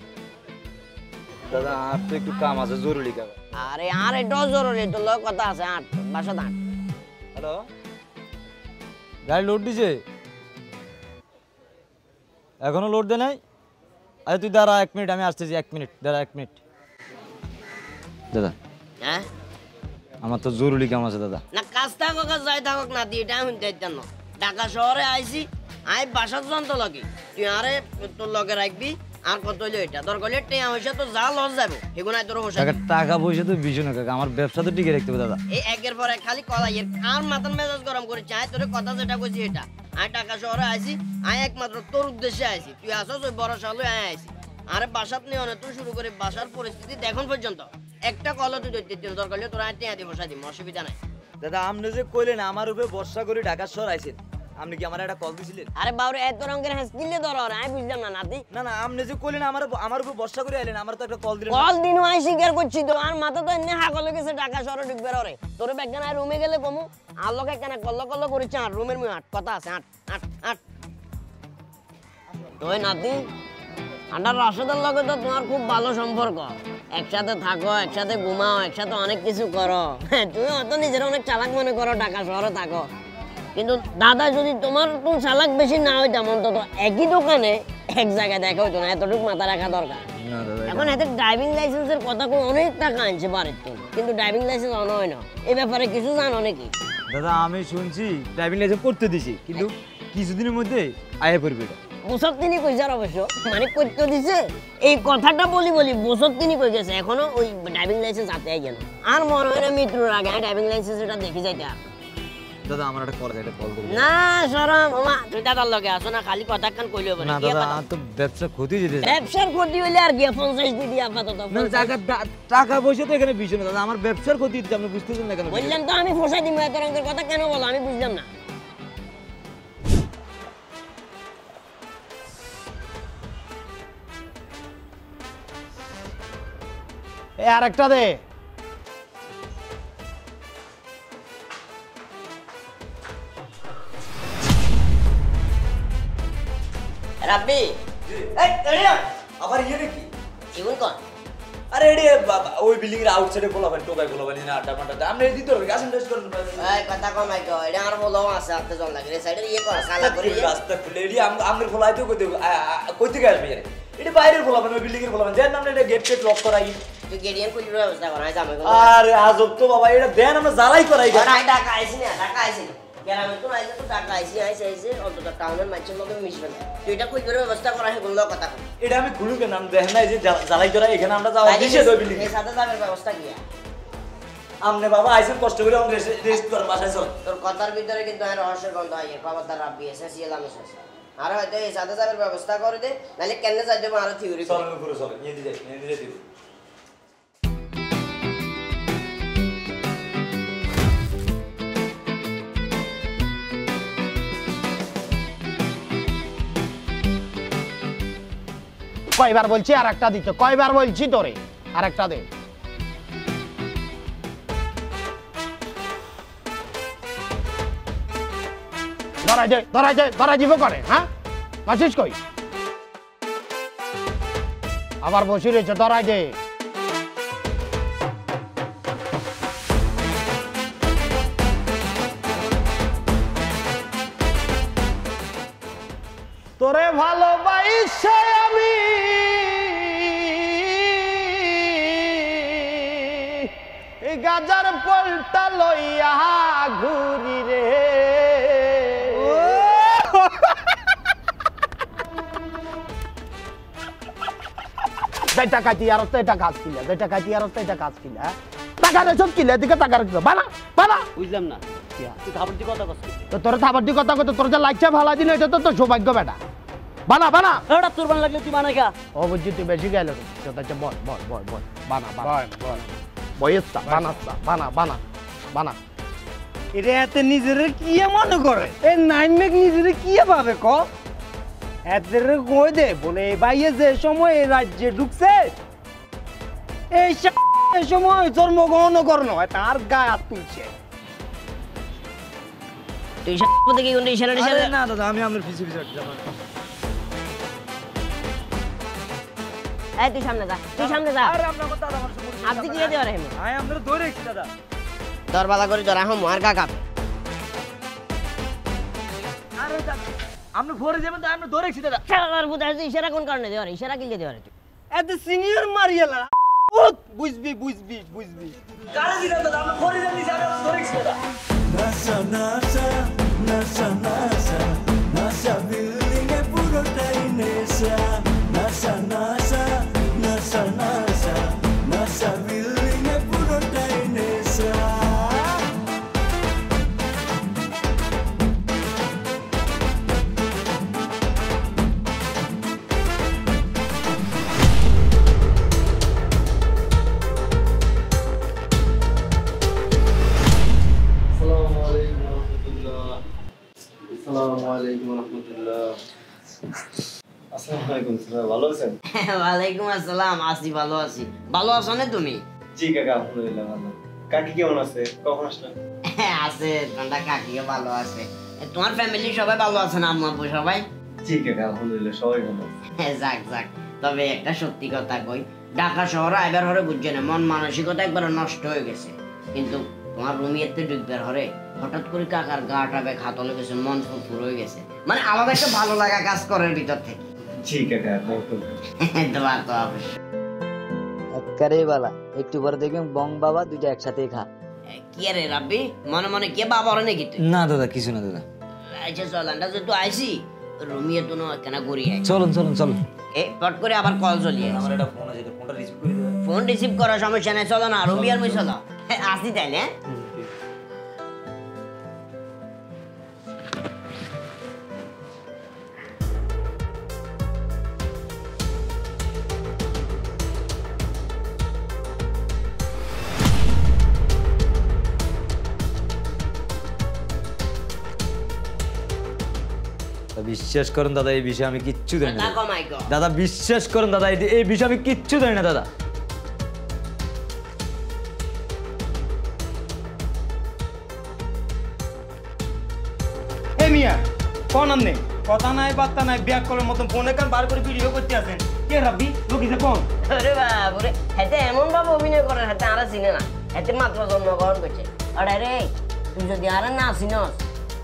J: দাদা আর তো একটু কাম আছে জরুরি কাজ
I: আরে আর এটাও জরুরি তোর লগে কথা আছে আট বাসাত আট
J: হ্যালো গাড়ি লোড দিছে এখনো লোড দেয় নাই আরে তুই দাঁড়া 1 মিনিট আমি আসতেছি 1 মিনিট দাঁড়া 1 মিনিট দাদা
I: হ্যাঁ
J: আমার তো জরুরি কাম আছে দাদা
I: না কাজ থাকক আর যাই থাকক না দিয়ে এটা শুনতে চাইতাম না ঢাকা শহরে আইছি আই বাসার যন্ত্র লাগে তুই আরে তোর লগে রাখবি আর কত হইলো এটা দরকার হলে টেয়া হইছে তো যা লস যাবে এগুলাই তোর হোসা
J: টাকা পয়সা তো বিষয় না কাকা আমার ব্যবসা তো টিকে রাখতে হবে দাদা
I: এই একের পর এক খালি কলাই আর মাথার মেজাজ গরম করে চাই তোর কথা যেটা কইছি এটা আই ঢাকা শহরে আইছি আই একমাত্র তোর উদ্দেশ্যে আইছি তুই আসছ ওই বড় শালে আই আইছি আরে বাসাত নিয়ে অনেক তুই শুরু করে বাসার পরিস্থিতি দেখুন পর্যন্ত একটা কল তুই ধরতে দিন দরকার হলে তোর আই টেয়া দিয়ে বসা দিম অসুবিধা নাই
J: দাদা আপনি যে কইলেন আমার উপরে বর্ষা করে ঢাকা শহর আইছেন আপনি কি আমার একটা কল দিছিলেন?
I: আরে বাউরে এত রঙের হাস দিলে ধরো আমি বুঝলাম না নাতি।
J: না না আপনি যে কইলেন আমার উপর ভরসা করে আইলেন, আমার তো একটা কল দিলেন।
I: কল দিনও আই স্বীকার করছি তো, আর মাথা তো এমনি হাগল গেছে ঢাকা শহরে ঢুকবে রে। তোর বেগানা রুমে গেলে কমু আর লোকে কেন কল্ল কল্ল করেছে, আর রুমের মুই আট কথা আছে আট আট আট। তুই নাতি আন্ডার রাশেদের লগে তো তোমার খুব ভালো সম্পর্ক, একসাথে থাকো, একসাথে ঘুমাও, একসাথে অনেক কিছু করো। তুমি অত নিজের অনেক চালাক মনে করো, ঢাকা শহরে থাকো, কিন্তু দাদা যদি তোমার তুমি চালাক বেশি না হইতাম অন্তত একই দোকানে এক জায়গায় দেখা হইতো না, এতটুকু মাথা রাখা দরকার। এখন এতে ড্রাইভিং লাইসেন্সের কথা কই অনেক টাকা আনছে বাড়ির তো, কিন্তু ড্রাইভিং লাইসেন্স অন হয় না। এই ব্যাপারে কিছু জানো নাকি?
J: দাদা আমি শুনছি ড্রাইভিং লাইসেন্স করতে দিছি, কিন্তু কিছুদিনের মধ্যে আয়া পড়বে।
I: বছর তিনি কইসার অবশ্য মানে করতে দিছে, এই কথাটা বলি বছর তিনি কই গেছে, এখনো ওই ড্রাইভিং লাইসেন্স হাতে আই গেল। আর মনে হয় না মৃত্যুর আগে ড্রাইভিং লাইসেন্স এটা দেখি যাইতে।
J: দাদা আমার একটা কল দেব
I: না শরম মামা, তুই দাদার লগে আসো না, খালি কথা কান কইলে হবে
J: না। দাদা আমার তো ব্যবসা ক্ষতি হয়ে যেতে।
I: ব্যবসার ক্ষতি হইলে আর কি 50 দিদি আপাতত
J: টাকা পয়সা তো এখানে বিষয় না দাদা, আমার ব্যবসার ক্ষতি হচ্ছে, আপনি বুঝতেছেন না কেন?
I: বললাম তো আমি ফসাই দিই, এত রঙের কথা কেন বলো আমি বুঝলাম না।
K: এ আরেকটা দে।
I: রাব্বি
J: এই এড়ে আবার ইয়ে নাকি
I: জীবন কোন?
J: আরে এড়ে ওই বিল্ডিং এর আউটসাইডে বলাবেন, টোকাই বলাবেন না, আড্ডা মাড্ডা আপনি এদিক তো গাছেন টেস্ট করেন।
I: এই কথা কমাই গো, এটা আর বলো আছে আপনি জন লাগে রে সাইডে ইয়ে কর সালা করি
J: রাস্তা খুলে এডি আমনের ফলাইতে কই থেকে আসবে এর এটা বাইরের ফলাবেন, ওই বিল্ডিং এর ফলাবেন দেন আমরা এটা গেট লক করাই।
I: তুই গেডিয়ান কইলি ব্যবস্থা কর আই জামাই গো।
J: আরে আজব তো বাবা, এটা দেন আমরা জ্বালাই করাই।
I: আরে ঢাকা আইছি না, ঢাকা আইছি না, গ্রামে তো আইছে তো ঢাকা আইছি অন্তত টাউনের মানুষের লগে মিশবে না। তুই এটা কই করে ব্যবস্থা করা হে গুলো কথা কর।
J: এটা আমি খুলু কেন আমি দেখেন না এই যে জ্বালাই করাই, এখানে আমরা যাওয়া দিছে তো বিল্ডিং
I: এই সাথে যাবের ব্যবস্থা কি?
J: আমনে বাবা আইছেন কষ্ট করে আমরা রেস্ট কর বাসায় চল।
I: তোর কথার ভিতরে কিন্তু আর রহস্যের গন্ধ আইয়ে, খবরদার রাব্বি এসে সিয়ালাম এসে। আর হয়তো এই সাথে যাবের ব্যবস্থা করে দে, নালে কেনে যাই দেব আর থিওরি
J: চল পুরো চল নিয়ে দিতে দিব।
K: কয়বার বলছি আর একটা দিতে, কয়বার বলছি তোরে আর একটা দে। ধরাই দিব করে, হ্যাঁ মাসিস কই আবার বসে রয়েছে, ধরাই দে। তোরে ভালোবাসি আমি এই গাজার পলটা লইয়া ঘুরি রে। টাকা দিয়ে আর এটা কাজ কিলা, টাকা দিয়ে আর এটা কাজ কিলা, টাকা রেছ কিলা দিকে টাকা রাখবে বানা বানা।
I: বুঝলাম না তুই খাবার দি কথা কস
K: তো তোর খাবার দি কথা কত, তোর যে লাইচা ভালা দিন এটা তো তোর সৌভাগ্য বেটা। বানা বানা
I: ওটা তোর বানা লাগলে তুই বানাই খা।
K: ও বুঝছি তুই বেশি গেল তো বল বল বল বল বানা বানা বল বয়সটা বানাচ্ছা বানা বানা বানা।
E: এটা এতে নিজেরে কি মনে করে, এই নাইন মেক নিজেরে কি ভাবে ক এদের কই দে বলে ভাইয়ে যে সময় এই রাজ্যে ঢুকছে এই সময় জন্মগ্রহণ করনো তার গায়ে হাত তুলছে।
I: তুই সাথে কি কোন ইশারা ইশারা?
J: না দাদা আমি আমার পিছে যাব।
I: এই তুই সামনে যা, তুই সামনে যা।
J: আরে আপনার কথা আমার সমস্যা
I: আপনি কি দিয়ে রে?
J: আই আমরা ধরে রাখছি দাদা।
I: দরবালা করে ধরা হম আর কাকা।
J: আরে দাদা আমরা ভরে যাবেন তো আমরা ধরে রাখছি দাদা।
I: শালার বুদা ইশারা কোন কারণে দেওয়ার? ইশারা কি দিয়ে দেওয়ার?
E: এত সিনিয়র মারিয়ালা বুঝবি বুঝবি বুঝবি
J: কারে দিলা দাদা আমরা ভরে যাচ্ছি আমরা ধরে রাখছি দাদা।
A: NASA NASA NASA NASA NASA building এ পুরোটাই নেশা। NASA NASA NASA NASA NASA building এ পুরোটাই নেশা।
K: আসসালামু
H: আলাইকুম রাহমাতুল্লাহ। আসসালামু আলাইকুম স্যার, ভালো আছেন?
I: ওয়ালাইকুম আসসালাম, আছি ভালো আছি। ভালো আছো না তুমি?
H: জি কাকা, আলহামদুলিল্লাহ ভালো। কাকি কেমন আছে? কখন আসলেন?
I: আছে, ঠান্ডা কাকিও ভালো আছে। তোমার ফ্যামিলি সবাই ভালো আছে না, আম্মু আব্বু সবাই?
H: জি কাকা, আলহামদুলিল্লাহ সবাই ভালো আছে।
I: যাক যাক, তবে একটা সত্যি কথা কই, ঢাকা শহরে আইবার হরে বুঝছে না, মন মানসিকতা একবার নষ্ট হয়ে গেছে। কিন্তু তোমার রুমিয়েতে ঢুকবার হরে হঠাৎ করে কাকার গাটা বেগ হাত হলে গেছে, মন ফুরফুর হয়ে গেছে, মানে আলাদা একটা ভালো লাগা কাজ করে ভিতর থেকে।
H: জি কাকা,
I: দোয়া তো অবশ্যই।
J: একবারে বালা, একটু পরে দেখবেন বং বাবা দুইটা একসাথে খা।
I: কি রে রাব্বি, মনে মনে কে বাবা হরে নাকি তুই?
J: না দাদা, কিছু না দাদা।
I: আচ্ছা চল, আমরা যেহেতু আইসি রুমিয়ে তো কেন ঘুরি আই।
J: চলুন চলুন চলুন।
I: এ পট করে আবার কল চলিয়ে
J: আমার একটা ফোন আছে, ফোনটা রিসিভ করে দিও।
I: ফোন রিসিভ করার সমস্যা নাই, চলো না রুমিয়ার মই চলো। আসি তাইলে।
J: বিশ্বাস করেন দাদা, এই বিষয়ে আমি কিচ্ছু জানি না
I: মাইকো
J: দাদা। বিশ্বাস করেন দাদা, এই বিষয়ে আমি কিচ্ছু জানি না দাদা।
E: এ মিয়া কোন আমনে কথা নাই বার্তা নাই, ব্যাক করার মতন ফোনে কান বার করে ভিডিও করতে আছেন। কে রাব্বি লোকিছে কোন?
I: আরে বাবা রে, হাতে এমন ভাবে অভিনয় করে, হাতে আর চিনে না, হাতে মাত্র জন্মগ্রহণ করছে। আরে রে, তুই যদি আর না চিনস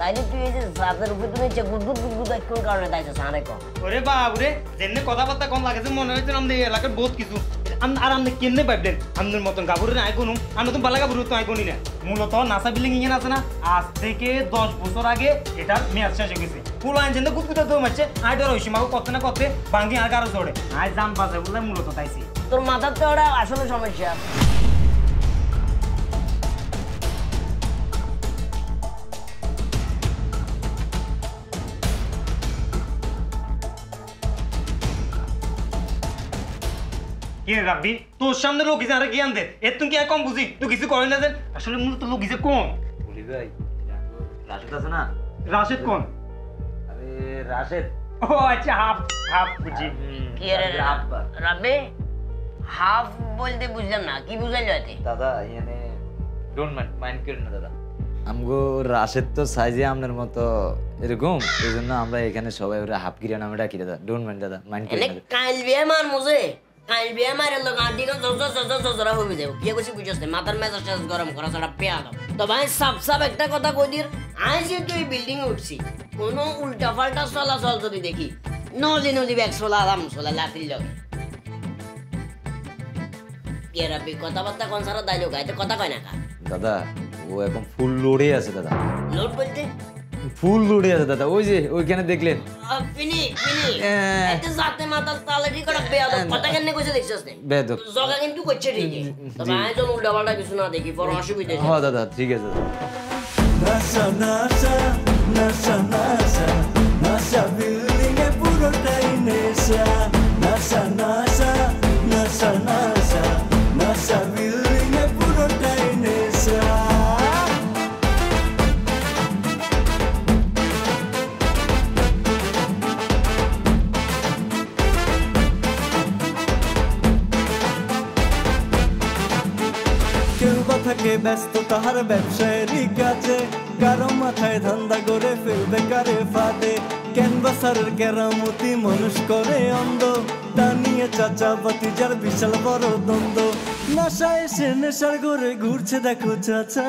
I: তাইলে তুই এই যে রাতের উপরে তুমি গুদগুদ গুদগুদ কোন কারণে দাইছস আরে কো?
E: ওরে বাবা রে, যেনে কথাবার্তা কম লাগেছে মনে হইছে আমাদের এলাকার বহুত কিছু। আর আপনি কেমনে ভাবলেন আমাদের মতন গাবুরে না আইকোনু? আমরা তো বালা গাবুরে তো আইকোনি না। মূলত নাসা বিল্ডিং ইঞ্জিন আছে না, আজ থেকে 10 বছর আগে এটা মেয়াদ শেষ হয়ে গেছে। পুরো আইন যেন গুদগুদা তো মারছে, আই ডর হইছি মাগো করতে না করতে ভাঙ্গি আর কারো জোড়ে আই জান বাজে বলে মূলত তাইছি।
I: তোর মাথার তো ওটা আসলে সমস্যা।
E: কে রাব্বি, তোর সামনে লোক ইজে আরে জ্ঞান দে, এর তুমি কি আর কম বুঝি? তুই কিছু করে না দেন, আসলে মূলত লোক ইজে কোন?
J: বলি ভাই, রাশেদ আছে না?
E: রাশেদ কোন?
J: আরে রাশেদ,
E: ও আচ্ছা, হাফ হাফ বুঝি।
I: কি রে রাব্বি, হাফ বলতে বুঝলাম না, কি বুঝাইলো এতে?
J: দাদা এখানে ডোন্ট মাইন্ড করেন না দাদা। আমগো রাশেদ তো সাইজে আপনার মতো এরকম, এই জন্য আমরা এখানে সবাই ওরা হাফ কিরা নামে ডাকি দাদা। ডোন্ট মাইন্ড দাদা, মাইন্ড করেন না।
I: কাইল বিয়ে মার মুজে, কাইল বিয়ে মারে লোক আন্টি কোন জজরা হয়ে যাবে। কি কইছি বুঝছস না, মাথার মেজাজটা গরম করা ছাড়া পেয়া দাও। তো ভাই সাপ একটা কথা কই দির, আই যে তুই বিল্ডিং উঠছি, কোনো উল্টা পাল্টা চলাচল যদি দেখি, নলি ব্যাগ চলা আরাম চলা লাফিল লগে। কে রাবি কথাবার্তা কোন সারা দাইলো গাইতে কথা কয় না কা?
J: দাদা ও এখন ফুল লোডে আছে দাদা।
I: লোড বলতে?
J: ফুল লোডে আছে দাদা, ওই যে ওইখানে দেখলেন।
I: ফিনি এতে যাতে মাথার তালে ঠিক করে বেয়াদ কথা কেন কইছে দেখছস না?
J: বেয়াদ
I: জগা কিন্তু কইছে ঠিকই, তবে আই যখন উল্টা পাল্টা কিছু না দেখি বড় অসুবিধা।
J: হ্যাঁ দাদা, ঠিক আছে দাদা।
A: নাশা নাশা নাশা নাশা নাশা বিল্ডিং এ পুরোটাই নেশা। নাশা নাশা নাশা নাশা নাশা বিল্ডিং এ পুরোটাই নেশা। কেউ বা থাকে ব্যস্ত তাহার ব্যবসায়েরই কাছে, কারো মাথায় ধান্দা করে ফেলবে কারে ফাঁদে। ক্যানভাসারের কেরামতি মানুষ করে অন্ধ, তা নিয়ে চাচা বাতিজার বিশাল বড় দ্বন্দ্ব। নেশা এসে নেশার ঘরে ঘুরছে দেখো চাচা।